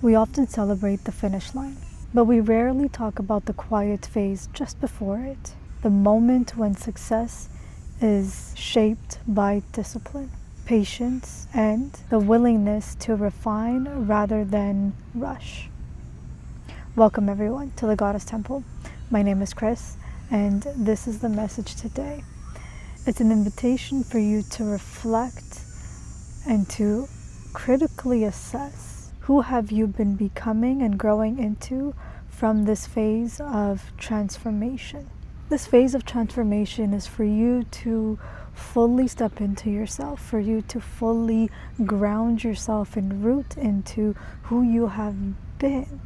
We often celebrate the finish line, but we rarely talk about the quiet phase just before it, the moment when success is shaped by discipline, patience, and the willingness to refine rather than rush. Welcome everyone to the Goddess Temple. My name is Chris, and this is the message today. It's an invitation for you to reflect and to critically assess who have you been becoming and growing into from this phase of transformation. This phase of transformation is for you to fully step into yourself, for you to fully ground yourself and root into who you have been.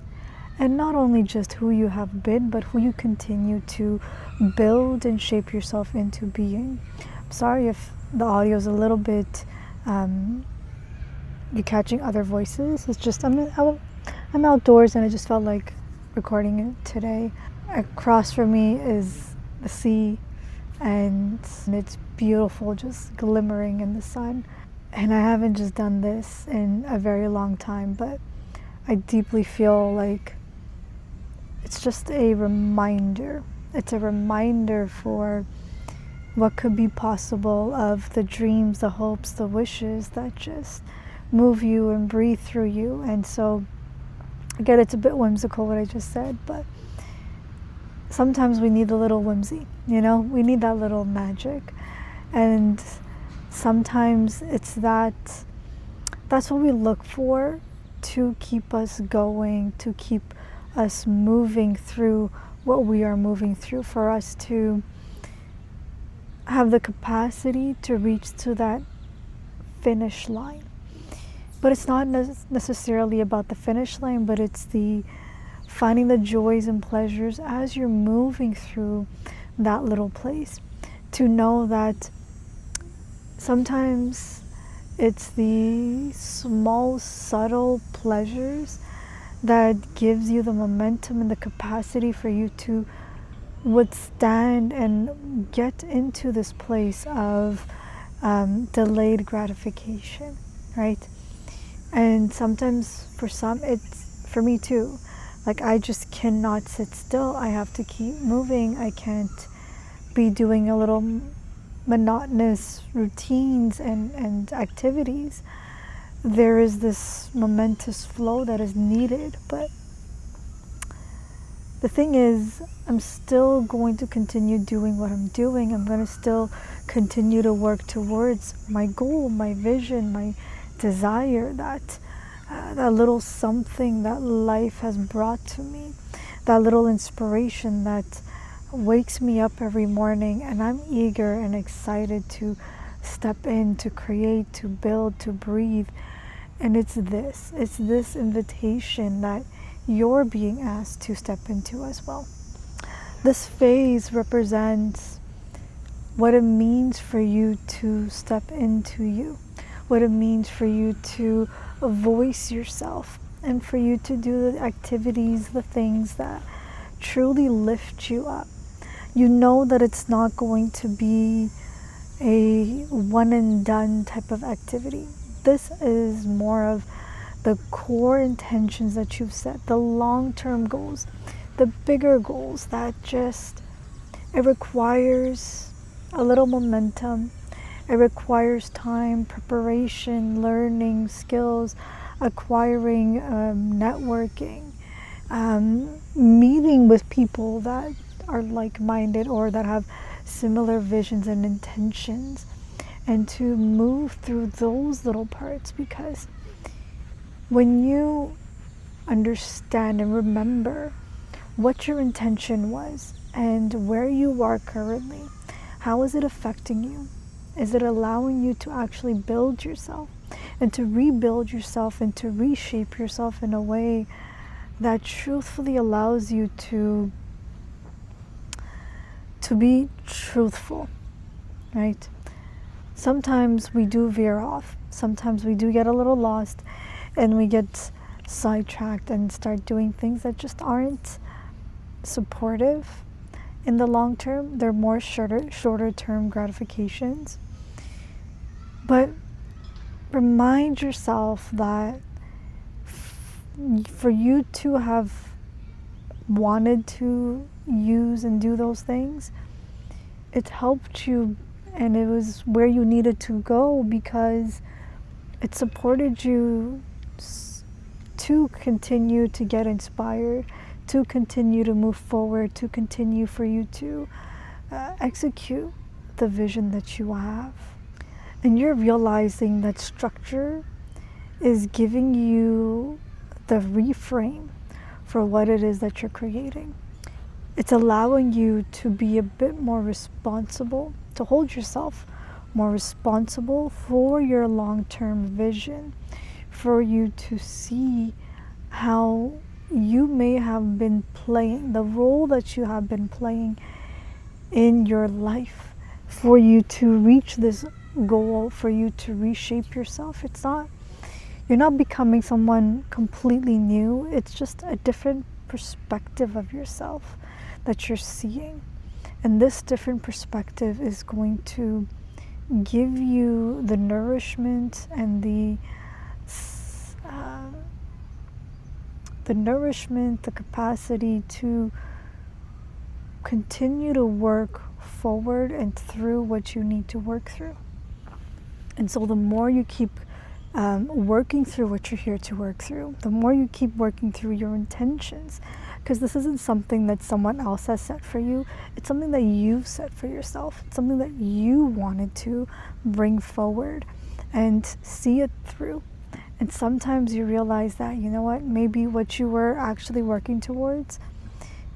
And not only just who you have been, but who you continue to build and shape yourself into being. I'm sorry if the audio is a little bit you're catching other voices. It's just I'm outdoors and I just felt like recording it today. Across from me is the sea, and it's beautiful, just glimmering in the sun. And I haven't just done this in a very long time, but I deeply feel like it's just a reminder. It's a reminder for what could be possible, of the dreams, the hopes, the wishes that just move you and breathe through you. And so, again, it's a bit whimsical what I just said, but sometimes we need a little whimsy, we need that little magic. And sometimes it's that's what we look for to keep us going, to keep us moving through what we are moving through, for us to have the capacity to reach to that finish line. But it's not necessarily about the finish line, but it's the finding the joys and pleasures as you're moving through that little place. To know that sometimes it's the small, subtle pleasures that gives you the momentum and the capacity for you to withstand and get into this place of delayed gratification, right? And sometimes for me too, like I just cannot sit still. I have to keep moving. I can't be doing a little monotonous routines and activities. There is this momentous flow that is needed, but the thing is, I'm still going to continue doing what I'm doing. I'm going to still continue to work towards my goal, my vision, my desire, that little something that life has brought to me, that little inspiration that wakes me up every morning, and I'm eager and excited to step in, to create, to build, to breathe. And it's this invitation that you're being asked to step into as well. This phase represents what it means for you to step into you, what it means for you to voice yourself, and for you to do the activities, the things that truly lift you up. You know that it's not going to be a one and done type of activity. This is more of the core intentions that you've set, the long-term goals, the bigger goals that it requires a little momentum. It requires time, preparation, learning, skills, acquiring, networking, meeting with people that are like-minded or that have similar visions and intentions, and to move through those little parts. Because when you understand and remember what your intention was and where you are currently, how is it affecting you? Is it allowing you to actually build yourself and to rebuild yourself and to reshape yourself in a way that truthfully allows you to be truthful, right? Sometimes we do veer off. Sometimes we do get a little lost and we get sidetracked and start doing things that just aren't supportive in the long term. They're more shorter term gratifications. But remind yourself that for you to have wanted to use and do those things, it helped you, and it was where you needed to go, because it supported you to continue to get inspired, to continue to move forward, to continue for you to execute the vision that you have. And you're realizing that structure is giving you the reframe for what it is that you're creating. It's allowing you to be a bit more responsible, to hold yourself more responsible for your long-term vision, for you to see how you may have been playing, the role that you have been playing in your life, for you to reach this goal, for you to reshape yourself. You're not becoming someone completely new. It's just a different perspective of yourself that you're seeing. And this different perspective is going to give you the nourishment and the capacity to continue to work forward and through what you need to work through. And so the more you keep working through what you're here to work through, the more you keep working through your intentions, because this isn't something that someone else has set for you. It's something that you've set for yourself. It's something that you wanted to bring forward and see it through. And sometimes you realize that, you know what, maybe what you were actually working towards,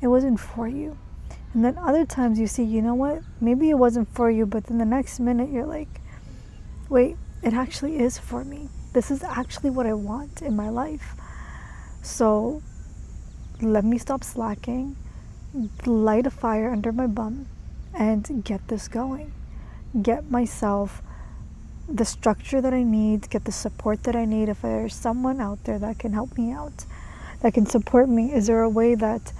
it wasn't for you. And then other times you see, you know what, maybe it wasn't for you, but then the next minute you're like, wait, it actually is for me. This is actually what I want in my life. So let me stop slacking, light a fire under my bum, and get this going. Get myself the structure that I need, get the support that I need. If there's someone out there that can help me out, that can support me, is there a way that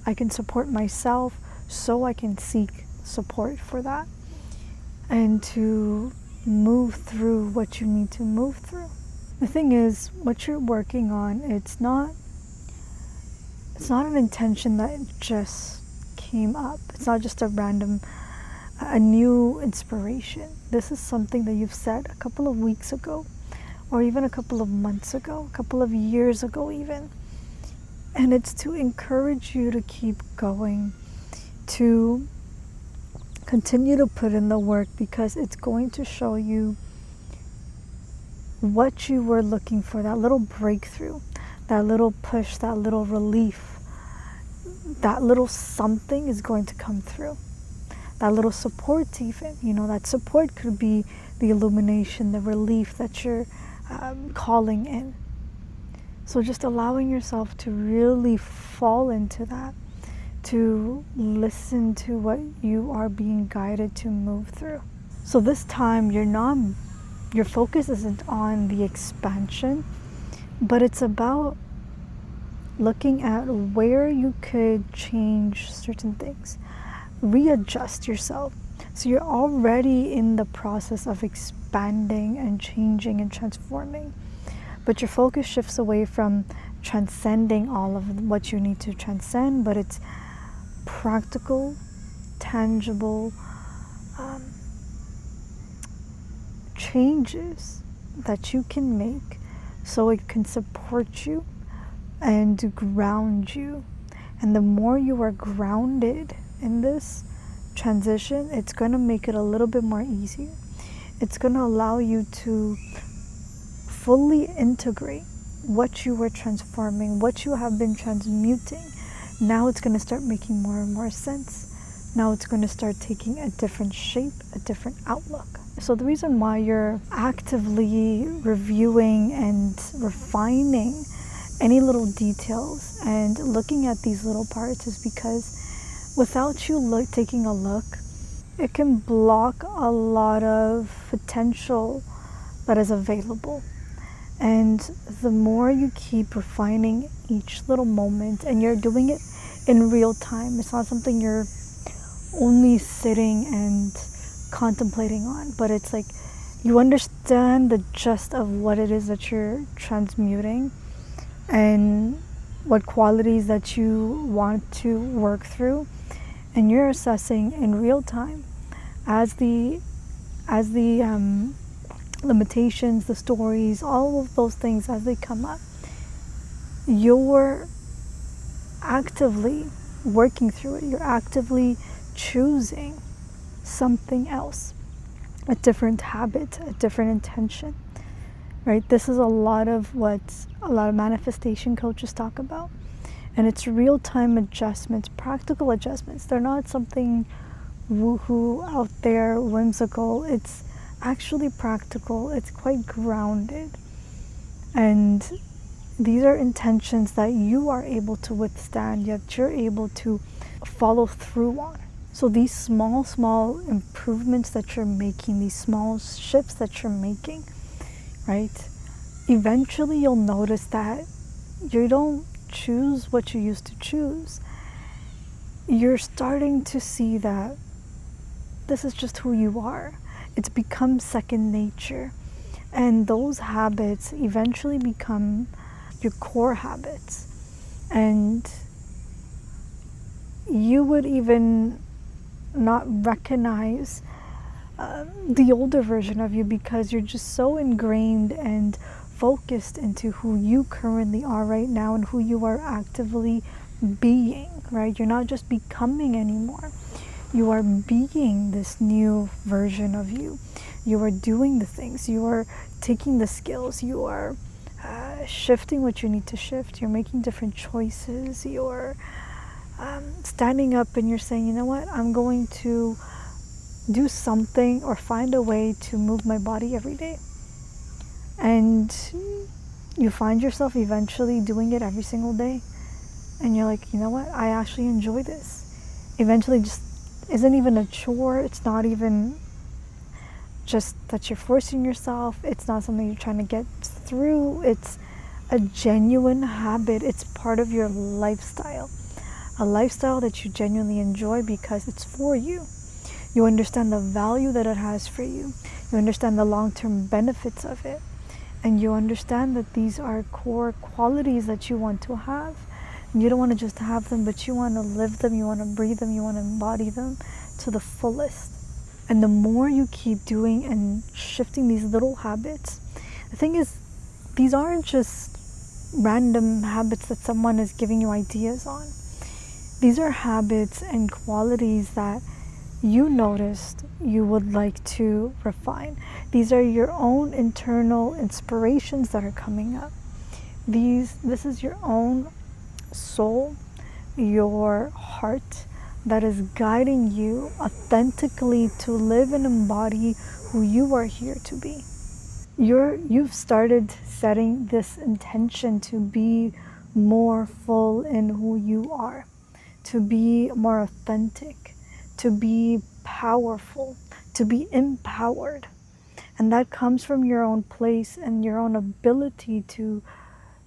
I can support myself so I can seek support for that and to move through what you need to move through? The thing is, what you're working on, it's not an intention that just came up. It's not just a new inspiration. This is something that you've said a couple of weeks ago, or even a couple of months ago, a couple of years ago even. And it's to encourage you to keep going, to continue to put in the work, because it's going to show you what you were looking for, that little breakthrough, that little push, that little relief, that little something is going to come through. That little support even, that support could be the illumination, the relief that you're calling in. So just allowing yourself to really fall into that, to listen to what you are being guided to move through. So this time your focus isn't on the expansion, but it's about looking at where you could change certain things, readjust yourself. So you're already in the process of expanding and changing and transforming, but your focus shifts away from transcending all of what you need to transcend, but it's practical, tangible changes that you can make so it can support you and ground you. And the more you are grounded in this transition, it's going to make it a little bit more easier. It's going to allow you to fully integrate what you were transforming, what you have been transmuting. Now it's going to start making more and more sense. Now it's going to start taking a different shape, a different outlook. So the reason why you're actively reviewing and refining any little details and looking at these little parts is because without you taking a look, it can block a lot of potential that is available. And the more you keep refining each little moment, and you're doing it in real time, it's not something you're only sitting and contemplating on, but it's like you understand the gist of what it is that you're transmuting and what qualities that you want to work through, and you're assessing in real time as the limitations, the stories, all of those things as they come up. You're actively working through it. You're actively choosing something else, a different habit, a different intention, right? This is a lot of what a lot of manifestation coaches talk about. And it's real-time adjustments, practical adjustments. They're not something woohoo out there, whimsical. It's actually practical. It's quite grounded. And these are intentions that you are able to withstand, yet you're able to follow through on. So these small improvements that you're making, these small shifts that you're making, right? Eventually you'll notice that you don't choose what you used to choose. You're starting to see that this is just who you are. It's become second nature. And those habits eventually become your core habits. And you would even not recognize the older version of you because you're just so ingrained and focused into who you currently are right now and who you are actively being, right? You're not just becoming anymore. You are being this new version of you. You are doing the things. You are taking the skills. You are shifting what you need to shift. You're making different choices. You're standing up and you're saying, you know what, I'm going to do something or find a way to move my body every day. And you find yourself eventually doing it every single day. And you're like, you know what, I actually enjoy this. Eventually just isn't even a chore. It's not even just that you're forcing yourself. It's not something you're trying to get through. It's a genuine habit. It's part of your lifestyle. A lifestyle that you genuinely enjoy because it's for you. You understand the value that it has for you. You understand the long-term benefits of it. And you understand that these are core qualities that you want to have. And you don't want to just have them, but you want to live them, you want to breathe them, you want to embody them to the fullest. And the more you keep doing and shifting these little habits, the thing is, these aren't just random habits that someone is giving you ideas on. These are habits and qualities that you noticed you would like to refine. These are your own internal inspirations that are coming up. This is your own soul, your heart that is guiding you authentically to live and embody who you are here to be. You've started setting this intention to be more full in who you are, to be more authentic, to be powerful, to be empowered. And that comes from your own place and your own ability to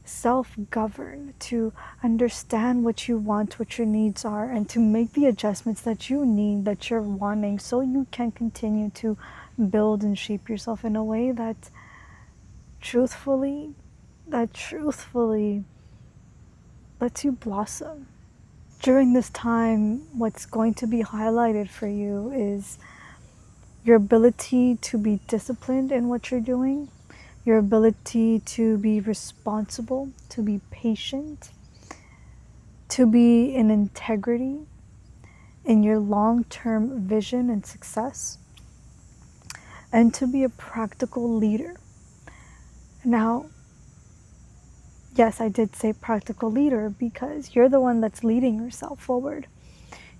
self-govern, to understand what you want, what your needs are, and to make the adjustments that you need, that you're wanting, so you can continue to build and shape yourself in a way that truthfully lets you blossom. During this time, what's going to be highlighted for you is your ability to be disciplined in what you're doing, your ability to be responsible, to be patient, to be in integrity in your long-term vision and success, and to be a practical leader. Now, yes, I did say practical leader because you're the one that's leading yourself forward.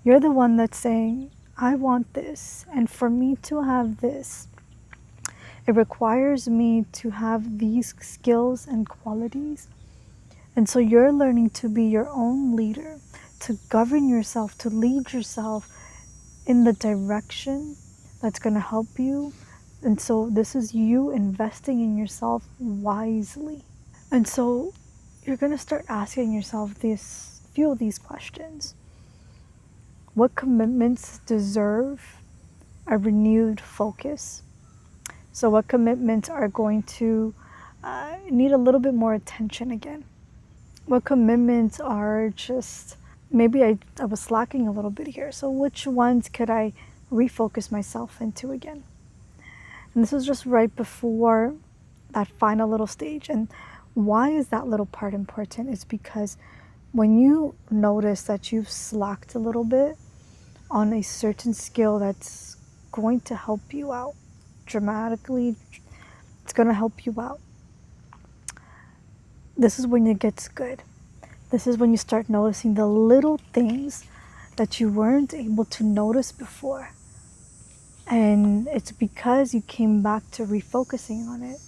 You're the one that's saying, I want this, and for me to have this, it requires me to have these skills and qualities. And so you're learning to be your own leader, to govern yourself, to lead yourself in the direction that's going to help you. And so this is you investing in yourself wisely. And so you're going to start asking yourself these few of these questions. What commitments deserve a renewed focus? So what commitments are going to need a little bit more attention again? What commitments are just maybe I was slacking a little bit here. So which ones could I refocus myself into again? And this was just right before that final little stage. And why is that little part important? It's because when you notice that you've slacked a little bit on a certain skill that's going to help you out dramatically, it's going to help you out. This is when it gets good. This is when you start noticing the little things that you weren't able to notice before. And it's because you came back to refocusing on it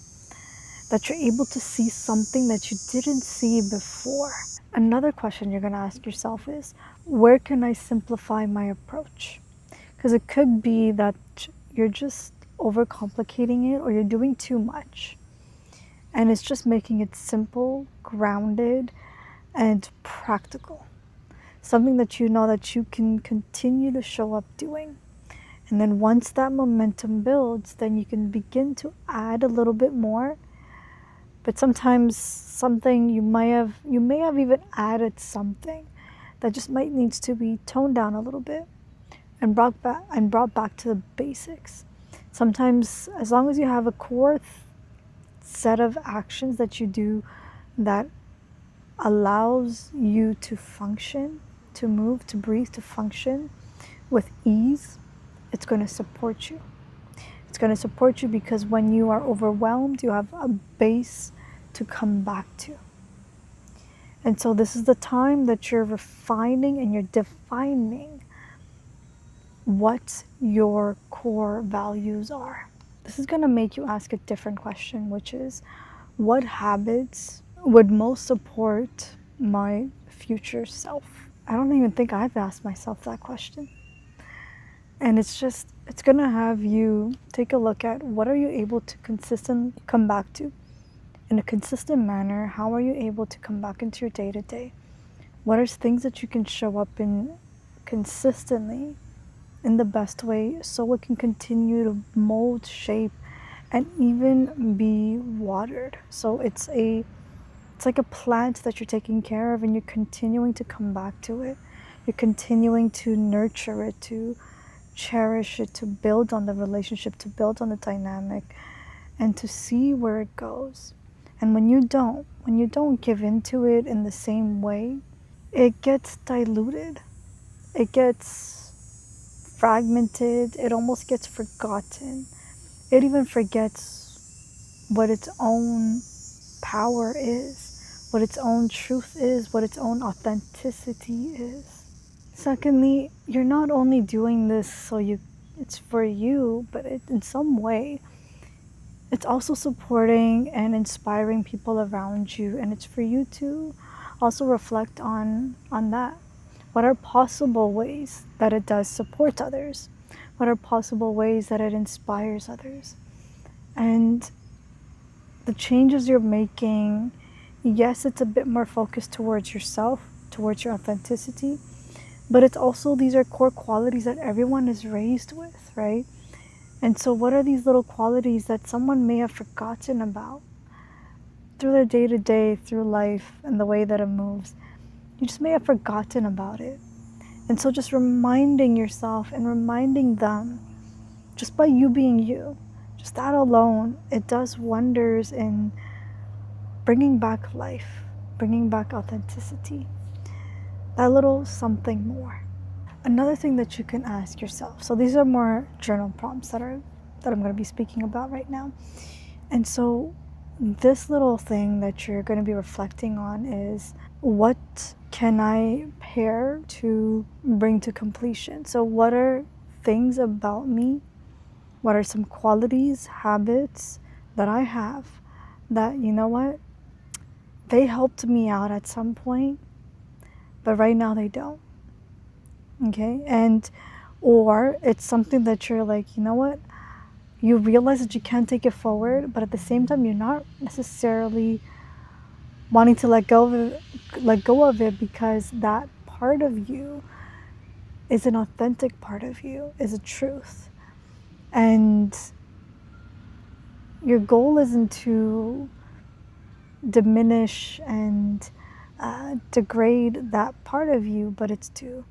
that you're able to see something that you didn't see before. Another question you're going to ask yourself is, where can I simplify my approach? Because it could be that you're just overcomplicating it or you're doing too much. And it's just making it simple, grounded, and practical. Something that you know that you can continue to show up doing. And then once that momentum builds, then you can begin to add a little bit more. But sometimes something you may have even added something that just might needs to be toned down a little bit and brought back to the basics. Sometimes as long as you have a core set of actions that you do that allows you to function, to move, to breathe, to function with ease, it's going to support you. It's going to support you because when you are overwhelmed, you have a base to come back to. And so this is the time that you're refining and you're defining what your core values are. This is going to make you ask a different question, which is, what habits would most support my future self? I don't even think I've asked myself that question. And it's going to have you take a look at what are you able to consistently come back to in a consistent manner. How are you able to come back into your day-to-day? What are things that you can show up in consistently in the best way so it can continue to mold, shape, and even be watered? So it's like a plant that you're taking care of and you're continuing to come back to it. You're continuing to nurture it, to cherish it, to build on the relationship, to build on the dynamic, and to see where it goes. And when you don't give into it in the same way, it gets diluted. It gets fragmented. It almost gets forgotten. It even forgets what its own power is, what its own truth is, what its own authenticity is. Secondly, you're not only doing this it's for you, but in some way, it's also supporting and inspiring people around you, and it's for you to also reflect on that. What are possible ways that it does support others? What are possible ways that it inspires others? And the changes you're making, yes, it's a bit more focused towards yourself, towards your authenticity, but it's also, these are core qualities that everyone is raised with, right? And so what are these little qualities that someone may have forgotten about through their day-to-day, through life, and the way that it moves? You just may have forgotten about it. And so just reminding yourself and reminding them, just by you being you, just that alone, it does wonders in bringing back life, bringing back authenticity, that little something more. Another thing that you can ask yourself, so these are more journal prompts that I'm going to be speaking about right now. And so this little thing that you're going to be reflecting on is, what can I pair to bring to completion? So what are things about me? What are some qualities, habits that I have that, you know what, they helped me out at some point, but right now they don't. Okay? And or it's something that you're like, you know what, you realize that you can't take it forward, but at the same time you're not necessarily wanting to let go of it because that part of you is an authentic part of you, is a truth. And your goal isn't to diminish and degrade that part of you, but it's to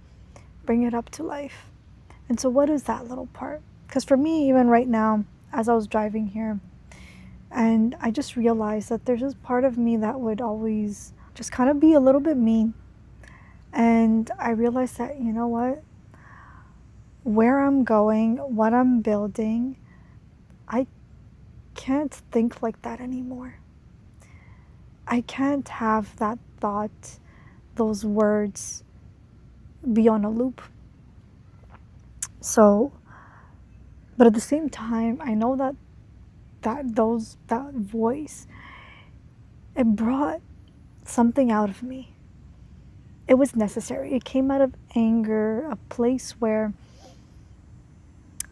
bring it up to life. And so, what is that little part? Because for me, even right now, as I was driving here, and I just realized that there's this part of me that would always just kind of be a little bit mean. And I realized that, you know what? Where I'm going, what I'm building, I can't think like that anymore. I can't have that thought, those words be on a loop. So, but at the same time, I know that that voice, it brought something out of me. It was necessary. It came out of anger, a place where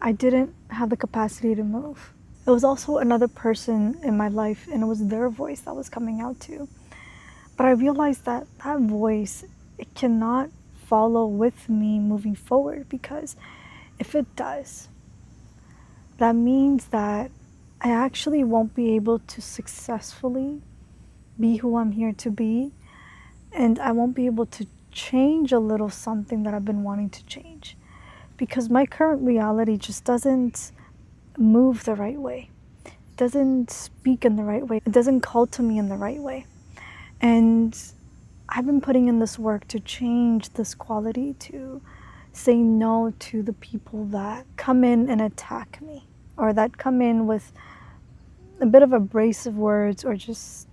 I didn't have the capacity to move. It was also another person in my life, and it was their voice that was coming out too. But I realized that that voice, it cannot follow with me moving forward, because if it does, that means that I actually won't be able to successfully be who I'm here to be, and I won't be able to change a little something that I've been wanting to change, because my current reality just doesn't move the right way. It doesn't speak in the right way. It doesn't call to me in the right way. And I've been putting in this work to change this quality, to say no to the people that come in and attack me, or that come in with a bit of abrasive words, or just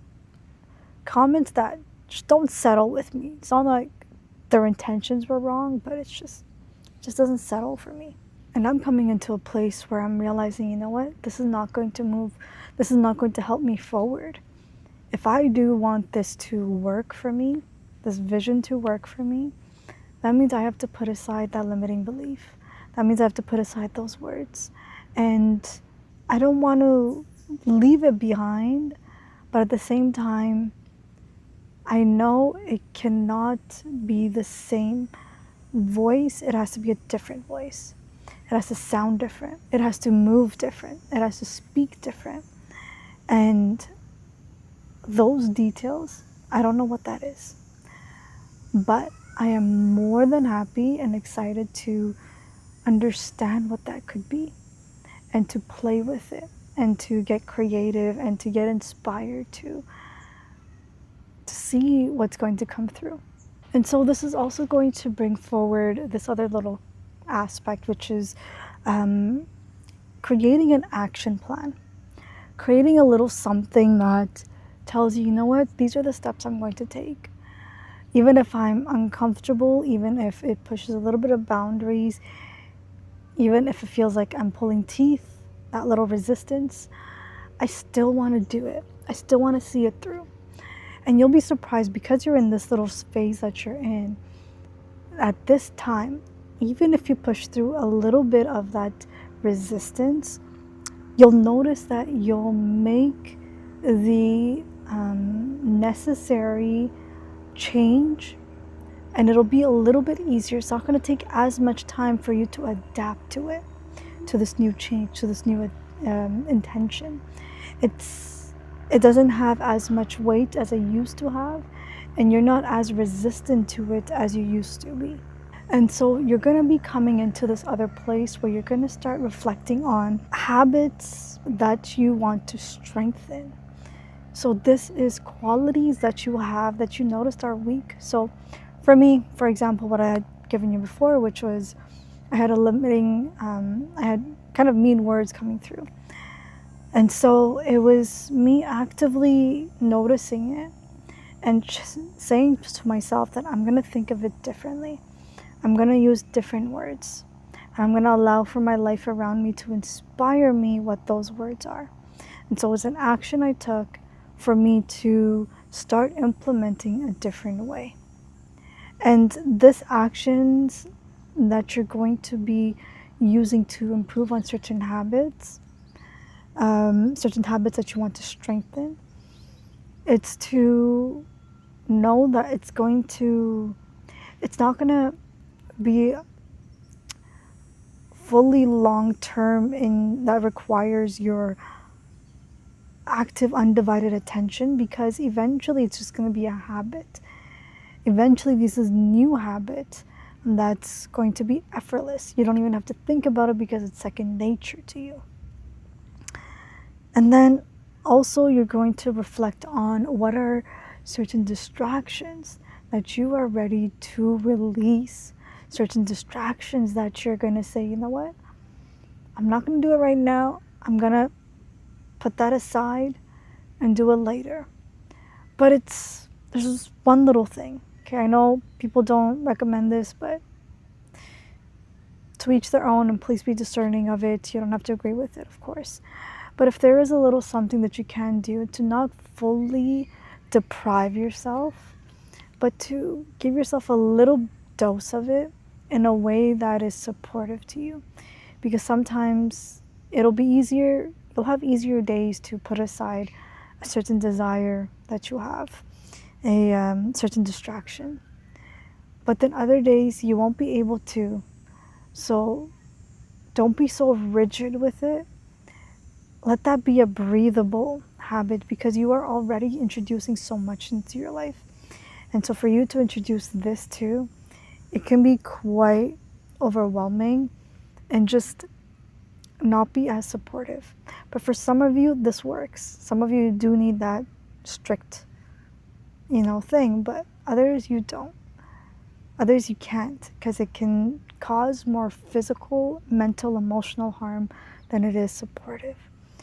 comments that just don't settle with me. It's not like their intentions were wrong, but it just doesn't settle for me. And I'm coming into a place where I'm realizing, you know what, this is not going to move, this is not going to help me forward. If I do want this to work for me, this vision to work for me, that means I have to put aside that limiting belief. That means I have to put aside those words. And I don't want to leave it behind, but at the same time, I know it cannot be the same voice. It has to be a different voice. It has to sound different. It has to move different. It has to speak different. And those details, I don't know what that is. But I am more than happy and excited to understand what that could be, and to play with it, and to get creative, and to get inspired to see what's going to come through. And so this is also going to bring forward this other little aspect, which is creating an action plan, creating a little something that tells you, you know what, these are the steps I'm going to take. Even if I'm uncomfortable, even if it pushes a little bit of boundaries, even if it feels like I'm pulling teeth, that little resistance, I still want to do it. I still want to see it through. And you'll be surprised, because you're in this little phase that you're in, at this time, even if you push through a little bit of that resistance, you'll notice that you'll make the necessary change, and it'll be a little bit easier. It's not going to take as much time for you to adapt to it, to this new change, to this new intention. It doesn't have as much weight as it used to have, and you're not as resistant to it as you used to be. And so you're going to be coming into this other place where you're going to start reflecting on habits that you want to strengthen. So this is qualities that you have that you noticed are weak. So for me, for example, what I had given you before, which was I had a limiting, I had kind of mean words coming through. And so it was me actively noticing it and just saying to myself that I'm going to think of it differently. I'm going to use different words. And I'm going to allow for my life around me to inspire me what those words are. And so it was an action I took for me to start implementing a different way. And this actions that you're going to be using to improve on certain habits that you want to strengthen, it's to know that it's not going to be fully long-term in that requires your active, undivided attention, because eventually it's just going to be a habit. Eventually, this is new habit that's going to be effortless. You don't even have to think about it because it's second nature to you. And then also you're going to reflect on what are certain distractions that you are ready to release, certain distractions that you're going to say, you know what, I'm not going to do it right now. I'm going to put that aside and do it later. But there's just one little thing. Okay, I know people don't recommend this, but to each their own, and please be discerning of it. You don't have to agree with it, of course. But if there is a little something that you can do to not fully deprive yourself, but to give yourself a little dose of it in a way that is supportive to you. Because sometimes it'll be easier, you'll have easier days to put aside a certain desire that you have, a certain distraction. But then other days you won't be able to. So don't be so rigid with it. Let that be a breathable habit, because you are already introducing so much into your life. And so for you to introduce this too, it can be quite overwhelming and just not be as supportive. But for some of you, this works. Some of you do need that strict, thing, but others you don't. Others you can't, because it can cause more physical, mental, emotional harm than it is supportive.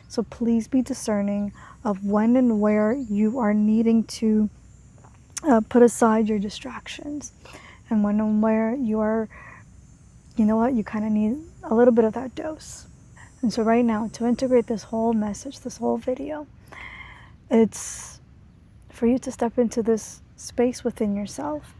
So please be discerning of when and where you are needing to put aside your distractions, and when and where you are, you kind of need a little bit of that dose. And so right now, to integrate this whole message, this whole video, it's for you to step into this space within yourself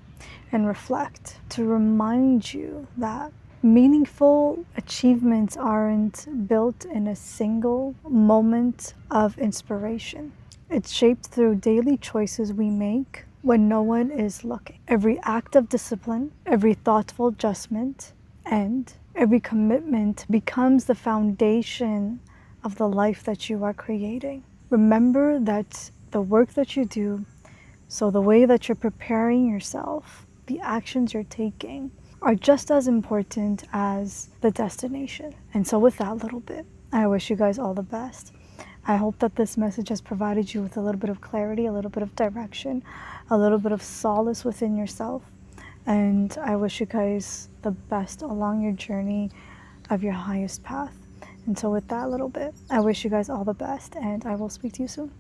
and reflect, to remind you that meaningful achievements aren't built in a single moment of inspiration. It's shaped through daily choices we make when no one is looking. Every act of discipline, every thoughtful adjustment, and every commitment becomes the foundation of the life that you are creating. Remember that the work that you do, so the way that you're preparing yourself, the actions you're taking, are just as important as the destination. And so with that little bit, I wish you guys all the best. I hope that this message has provided you with a little bit of clarity, a little bit of direction, a little bit of solace within yourself. And I wish you guys the best along your journey of your highest path. And so with that little bit, I wish you guys all the best, and I will speak to you soon.